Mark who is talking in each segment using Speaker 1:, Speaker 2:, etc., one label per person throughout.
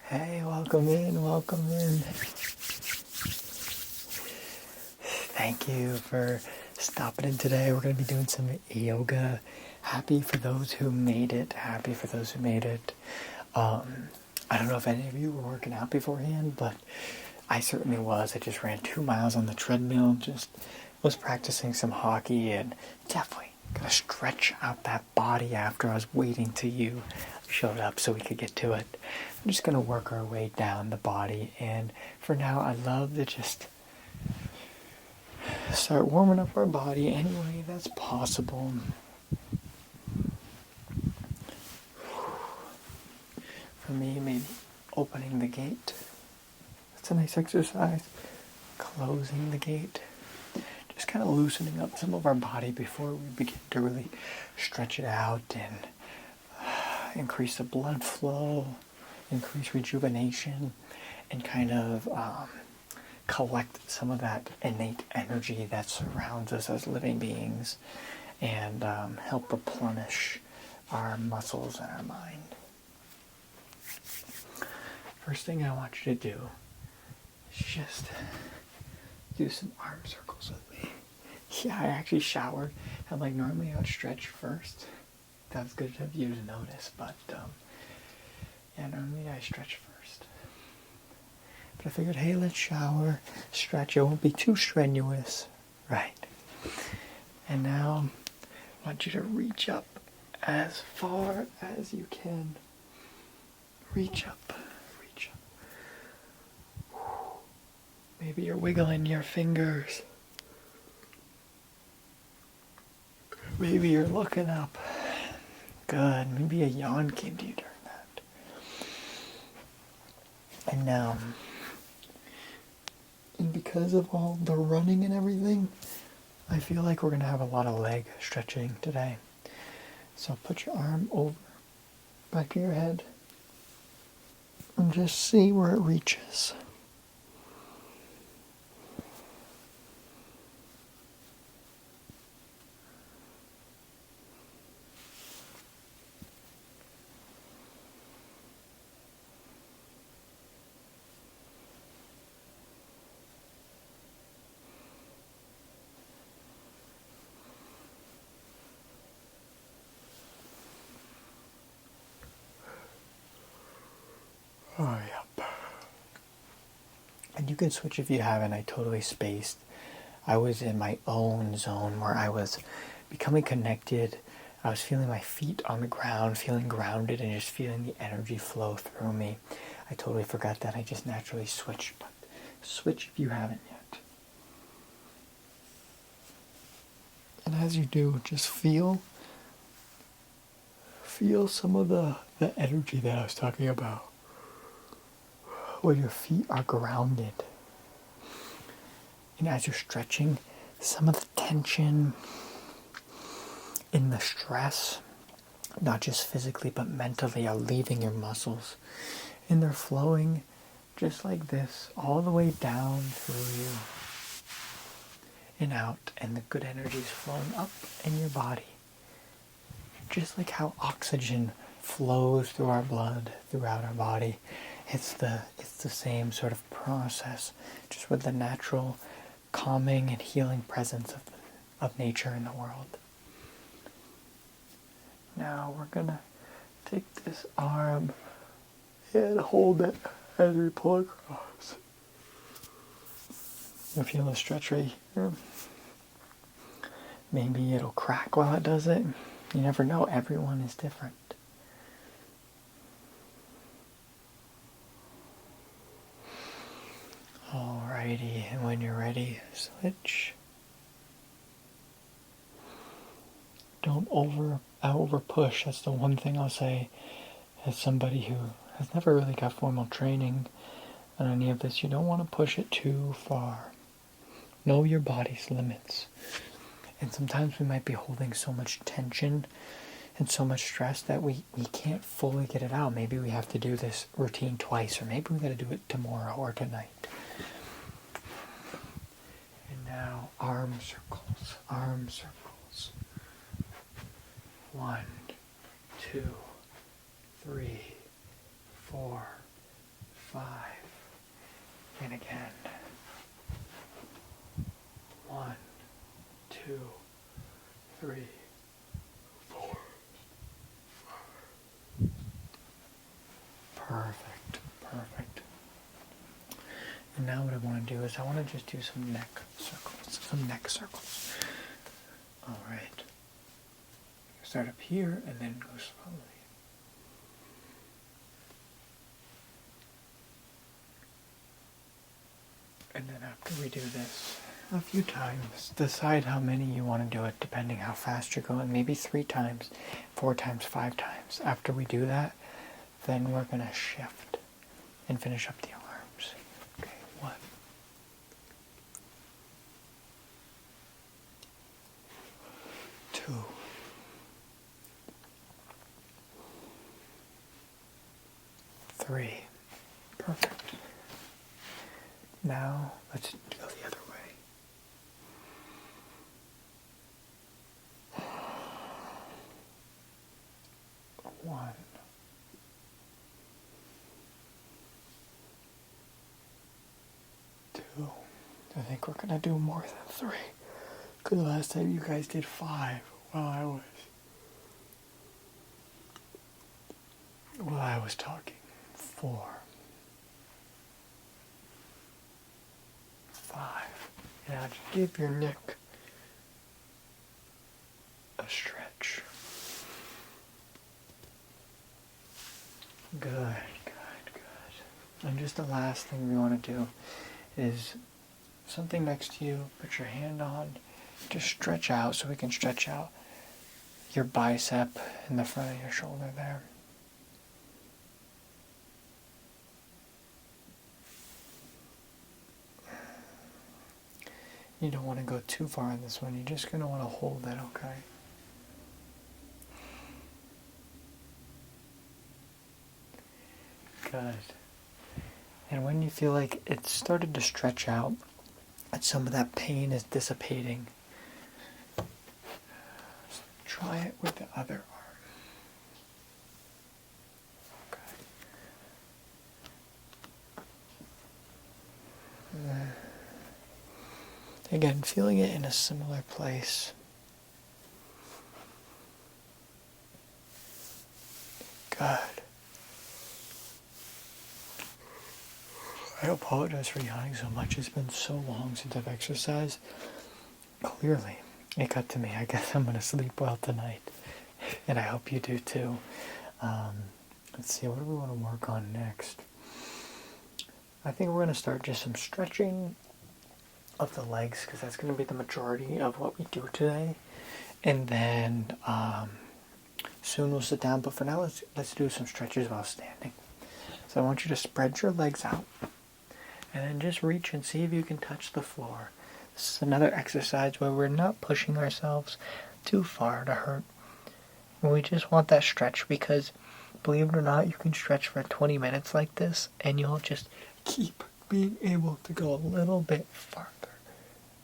Speaker 1: Hey, welcome in, welcome in. Thank you for stopping in today. We're going to be doing some yoga. Happy for those who made it. Happy for those who made it. I don't know if any of you were working out beforehand, but I certainly was. I just ran 2 miles on the treadmill, just was practicing some hockey, and definitely gonna stretch out that body after I was waiting till you showed up so we could get to it. I'm just gonna work our way down the body, and for now I love to just start warming up our body any way that's possible. For me, maybe opening the gate. That's a nice exercise. Closing the gate. Just kind of loosening up some of our body before we begin to really stretch it out and increase the blood flow, increase rejuvenation, and kind of collect some of that innate energy that surrounds us as living beings and help replenish our muscles and our mind. First thing I want you to do is just do some arm circles with me. Yeah, I actually showered, and like normally I would stretch first. That's good of you to notice, but yeah, normally I stretch first. But I figured, hey, let's shower, stretch. It won't be too strenuous, right? And now I want you to reach up as far as you can. Reach up. Maybe you're wiggling your fingers. Maybe you're looking up. Good. Maybe a yawn came to you during that. And now, and because of all the running and everything, I feel like we're going to have a lot of leg stretching today. So put your arm over back of your head and just see where it reaches. Oh, yep. And you can switch if you haven't. I totally spaced. I was in my own zone where I was becoming connected. I was feeling my feet on the ground, feeling grounded, and just feeling the energy flow through me. I totally forgot that. I just naturally switched. But switch if you haven't yet. And as you do, just feel some of the energy that I was talking about. Where your feet are grounded. And as you're stretching, some of the tension in the stress, not just physically but mentally, are leaving your muscles. And they're flowing just like this, all the way down through you and out. And the good energy is flowing up in your body. Just like how oxygen flows through our blood, throughout our body. It's the same sort of process, just with the natural calming and healing presence of nature in the world. Now we're gonna take this arm and hold it as we pull across. You'll feel a stretch right here. Maybe it'll crack while it does it. You never know, everyone is different. Alrighty, and when you're ready, switch. Don't over push. That's the one thing I'll say as somebody who has never really got formal training on any of this. You don't want to push it too far. Know your body's limits. And sometimes we might be holding so much tension and so much stress that we can't fully get it out. Maybe we have to do this routine twice, or maybe we got to do it tomorrow or tonight. And now arm circles. 1, 2, 3, 4, 5. And again. 1, 2, 3, 4, 5. Perfect, perfect. And now what I want to do is I want to just do some neck circles. All right. Start up here and then go slowly. And then after we do this a few times, decide how many you want to do it depending how fast you're going. Maybe 3 times, 4 times, 5 times. After we do that, then we're going to shift and finish up the arms. Okay, 1. 2. 3. Perfect. Now, let's go the other way. 1. 2. I think we're going to do more than 3. Because last time you guys did 5 while I was talking. 4. 5. Now just give your neck a stretch. Good, good, good. And just the last thing we want to do is something next to you, put your hand on, just stretch out so we can stretch out your bicep in the front of your shoulder there. You don't want to go too far on this one. You're just going to want to hold it, okay? Good. And when you feel like it's started to stretch out, and some of that pain is dissipating, try it with the other arm. Okay. Again, feeling it in a similar place. Good. I apologize for yawning so much. It's been so long since I've exercised. Clearly, it got to me. I guess I'm going to sleep well tonight. And I hope you do too. Let's see, what do we want to work on next? I think we're going to start just some stretching of the legs, because that's going to be the majority of what we do today. And then soon we'll sit down. But for now, let's do some stretches while standing. So I want you to spread your legs out. And then just reach and see if you can touch the floor. This is another exercise where we're not pushing ourselves too far to hurt. We just want that stretch, because believe it or not, you can stretch for 20 minutes like this and you'll just keep being able to go a little bit farther.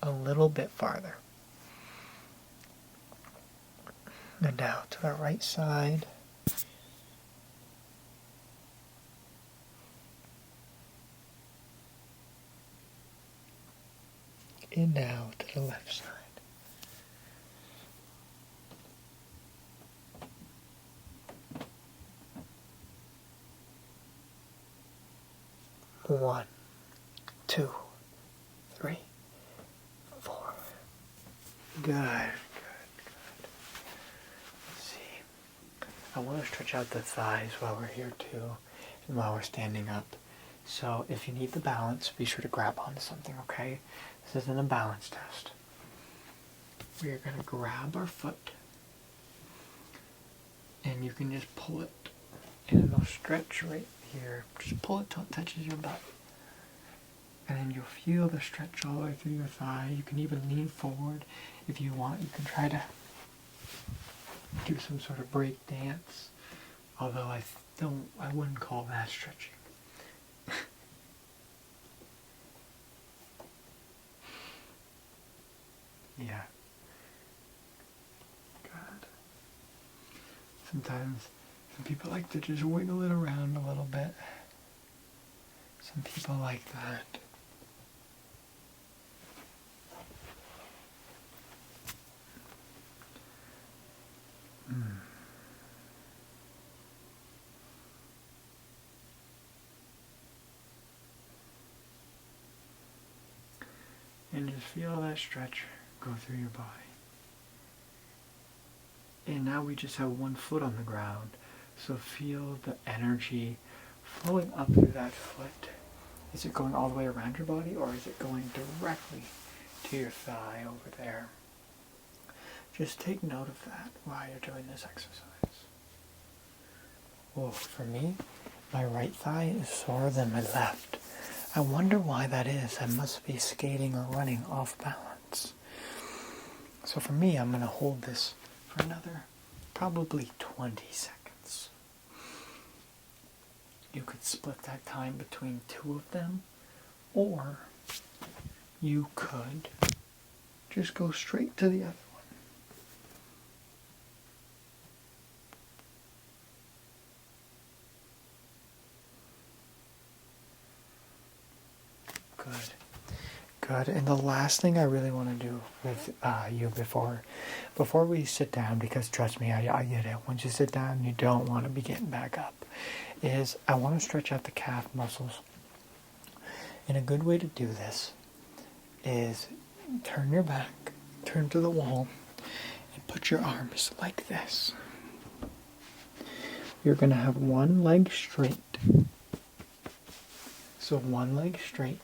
Speaker 1: A little bit farther. And now to the right side. And now to the left side. One, 2, 3, 4. Good, good, good. Let's see. I want to stretch out the thighs while we're here too, and while we're standing up. So if you need the balance, be sure to grab onto something, okay? This isn't a balance test. We are going to grab our foot, and you can just pull it, and it'll stretch right here. Just pull it till it touches your butt. And then you'll feel the stretch all the way through your thigh. You can even lean forward if you want. You can try to do some sort of break dance. Although I wouldn't call that stretching. Yeah. God. Sometimes some people like to just wiggle it around a little bit. Some people like that. And just feel that stretch go through your body. And now we just have one foot on the ground. So feel the energy flowing up through that foot. Is it going all the way around your body, or is it going directly to your thigh over there? Just take note of that while you're doing this exercise. Oh, for me, my right thigh is sorer than my left. I wonder why that is. I must be skating or running off balance. So for me, I'm going to hold this for another probably 20 seconds. You could split that time between two of them, or you could just go straight to the other one. Good. And the last thing I really want to do with you before we sit down, because trust me, I get it. Once you sit down, you don't want to be getting back up, is I want to stretch out the calf muscles. And a good way to do this is turn your back, turn to the wall, and put your arms like this. You're going to have one leg straight. So one leg straight.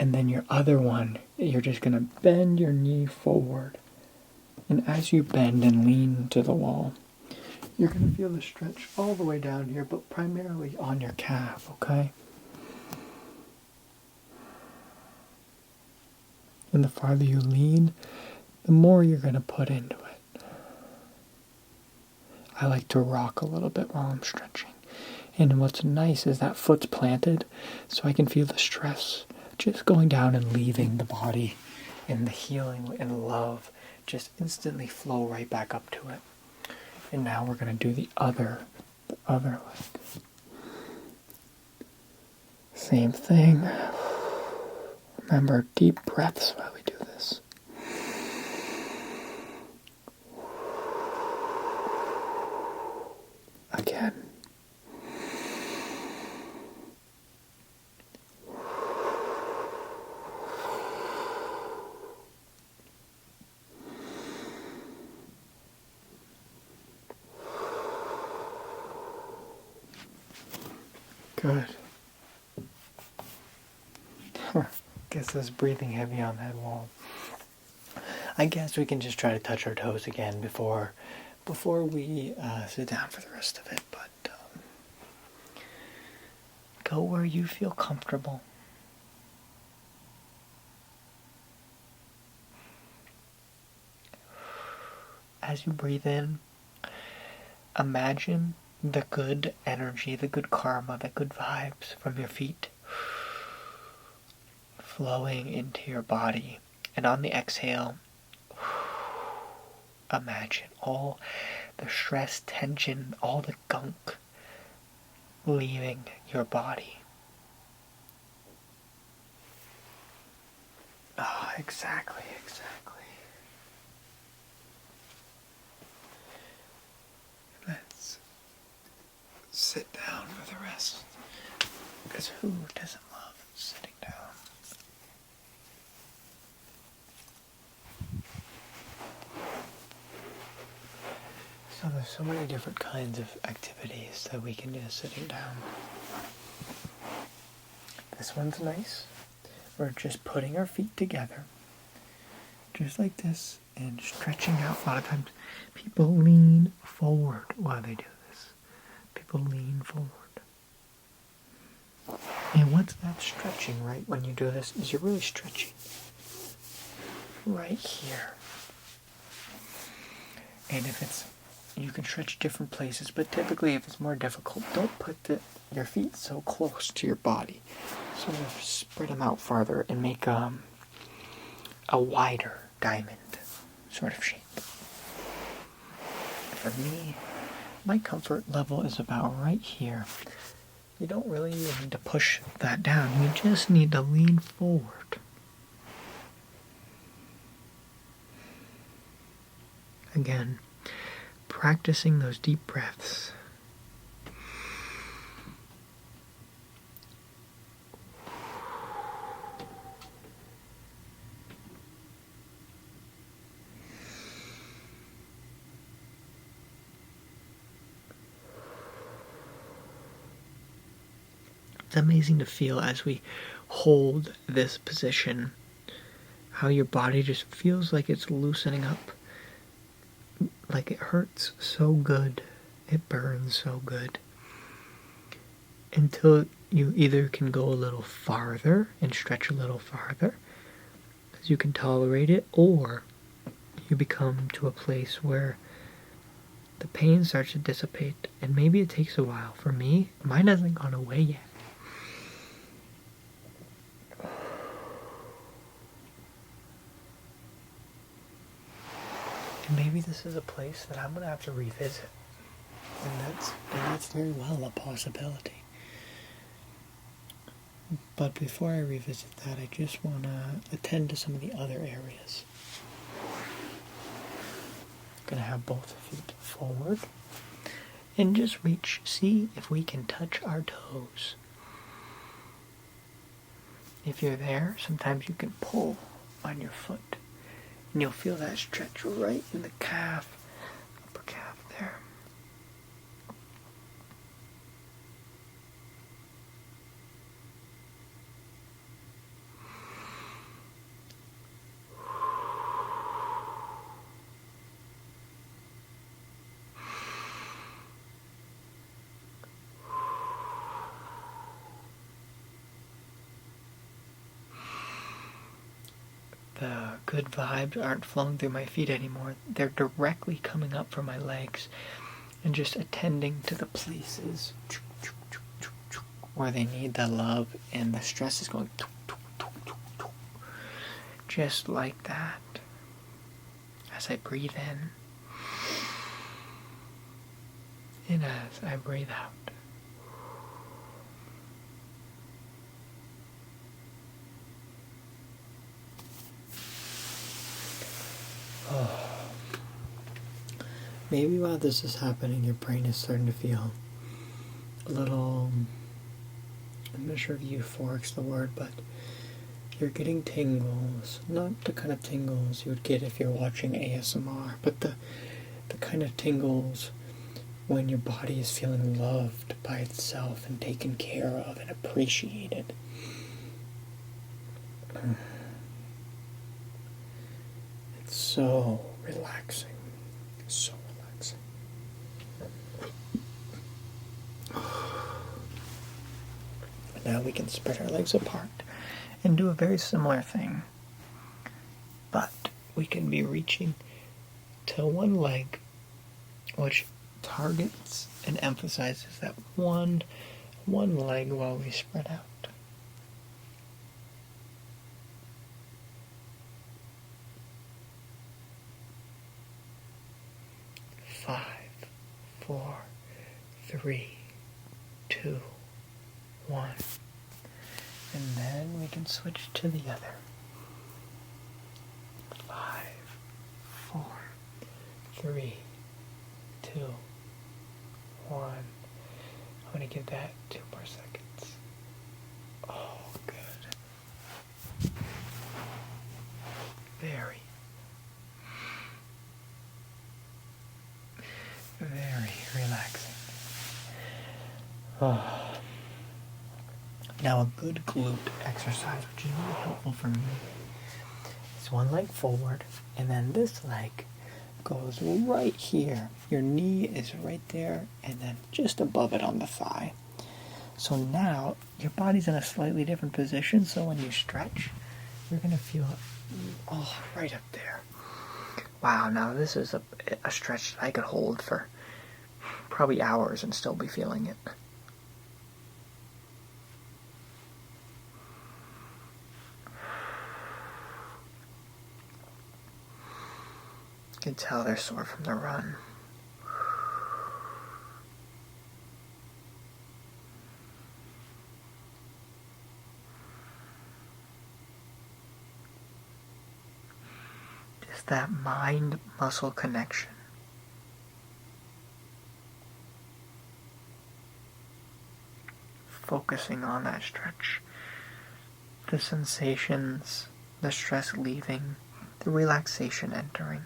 Speaker 1: And then your other one, you're just going to bend your knee forward. And as you bend and lean to the wall, you're going to feel the stretch all the way down here, but primarily on your calf, okay? And the farther you lean, the more you're going to put into it. I like to rock a little bit while I'm stretching. And what's nice is that foot's planted, so I can feel the stress just going down and leaving the body, and the healing and love just instantly flow right back up to it. And now we're going to do the other leg. Same thing. Remember, deep breaths while we do this. Again. Good. Guess that's breathing heavy on that wall. I guess we can just try to touch our toes again before we sit down for the rest of it. But go where you feel comfortable. As you breathe in, imagine the good energy, the good karma, the good vibes from your feet flowing into your body. And on the exhale, imagine all the stress, tension, all the gunk leaving your body. Ah, exactly. Let's sit down for the rest. Because who doesn't love sitting down? So there's so many different kinds of activities that we can do sitting down. This one's nice. We're just putting our feet together, just like this, and stretching out. A lot of times people lean forward while they do this. People lean forward. And what's that stretching, right, when you do this, is you're really stretching right here. And if it's, you can stretch different places, but typically if it's more difficult, don't put your feet so close to your body. Sort of spread them out farther and make a wider diamond sort of shape. For me, my comfort level is about right here. You don't really even need to push that down. You just need to lean forward. Again, practicing those deep breaths. It's amazing to feel as we hold this position, how your body just feels like it's loosening up. Like it hurts so good, it burns so good. Until you either can go a little farther and stretch a little farther, because you can tolerate it, or you become to a place where the pain starts to dissipate, and maybe it takes a while. For me, mine hasn't gone away yet. And maybe this is a place that I'm going to have to revisit. And that's very well a possibility. But before I revisit that, I just want to attend to some of the other areas. I'm going to have both feet forward. And just reach, see if we can touch our toes. If you're there, sometimes you can pull on your foot. And you'll feel that stretch right in the calf, upper calf there. The good vibes aren't flowing through my feet anymore. They're directly coming up from my legs and just attending to the places where they need the love, and the stress is going just like that. As I breathe in and as I breathe out. Maybe while this is happening, your brain is starting to feel a little, I'm not sure if euphoric's the word, but you're getting tingles. Not the kind of tingles you would get if you're watching ASMR, but the kind of tingles when your body is feeling loved by itself and taken care of and appreciated. It's so relaxing. So relaxing. Now we can spread our legs apart and do a very similar thing. But we can be reaching to one leg, which targets and emphasizes that one leg while we spread out. 5, 4, 3, 2, 1. And then we can switch to the other. 5, 4, 3, 2, 1. I'm going to give that 2 more seconds. Oh, good. Very relaxing. Oh. Now a good glute exercise, which is really helpful for me, is one leg forward, and then this leg goes right here. Your knee is right there, and then just above it on the thigh. So now your body's in a slightly different position, so when you stretch, you're going to feel it right up there. Wow, now this is a stretch that I could hold for probably hours and still be feeling it. You can tell they're sore from the run. is that mind-muscle connection. Focusing on that stretch. The sensations, the stress leaving, the relaxation entering.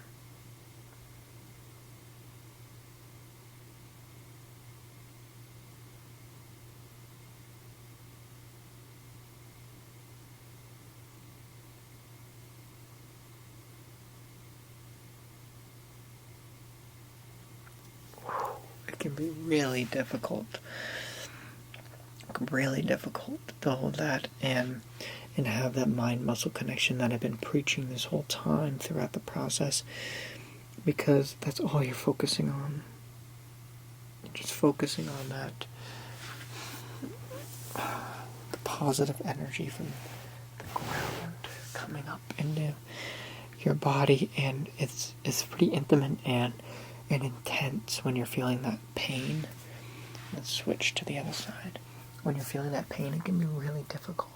Speaker 1: It can be really difficult to hold that and have that mind-muscle connection that I've been preaching this whole time throughout the process, because that's all you're focusing on. You're just focusing on that, the positive energy from the ground coming up into your body, and it's pretty intimate and intense when you're feeling that pain. Let's switch to the other side. When you're feeling that pain, it can be really difficult.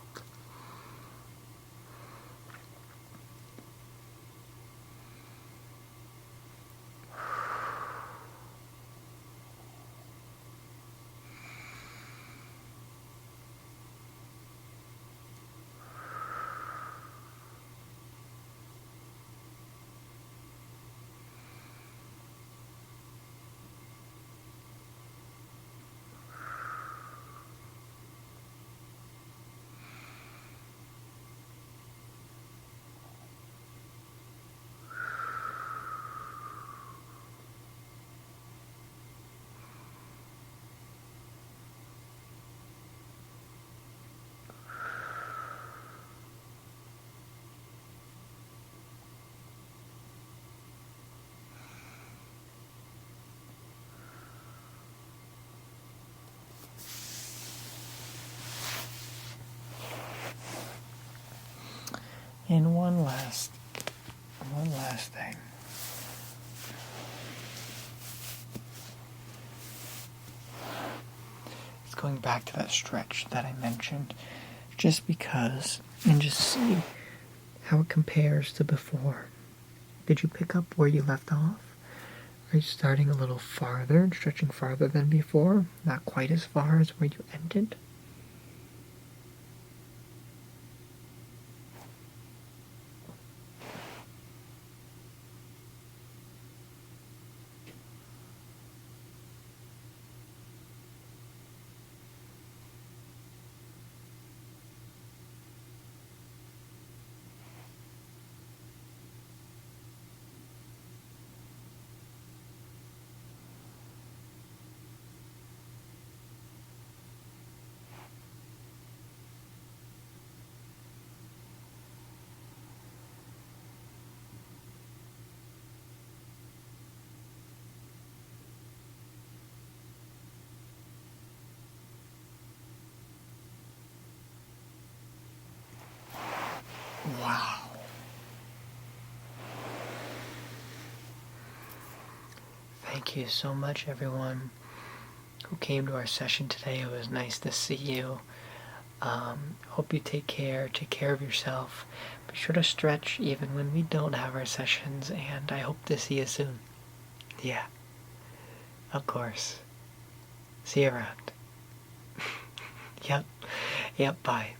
Speaker 1: And one last thing. It's going back to that stretch that I mentioned, just because, and just see how it compares to before. Did you pick up where you left off? Are you starting a little farther and stretching farther than before? Not quite as far as where you ended? Wow. Thank you so much, everyone who came to our session today. It was nice to see you. Hope you take care of yourself. Be sure to stretch even when we don't have our sessions, and I hope to see you soon. Yeah, of course. See you around. Yep, bye.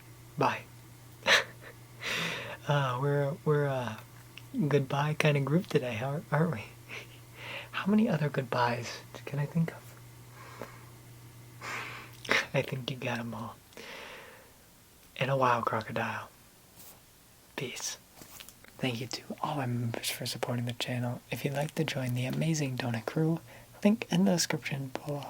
Speaker 1: We're a goodbye kind of group today, aren't we? How many other goodbyes can I think of? I think you got them all. And a wild crocodile. Peace. Thank you to all my members for supporting the channel. If you'd like to join the amazing donut crew, link in the description below.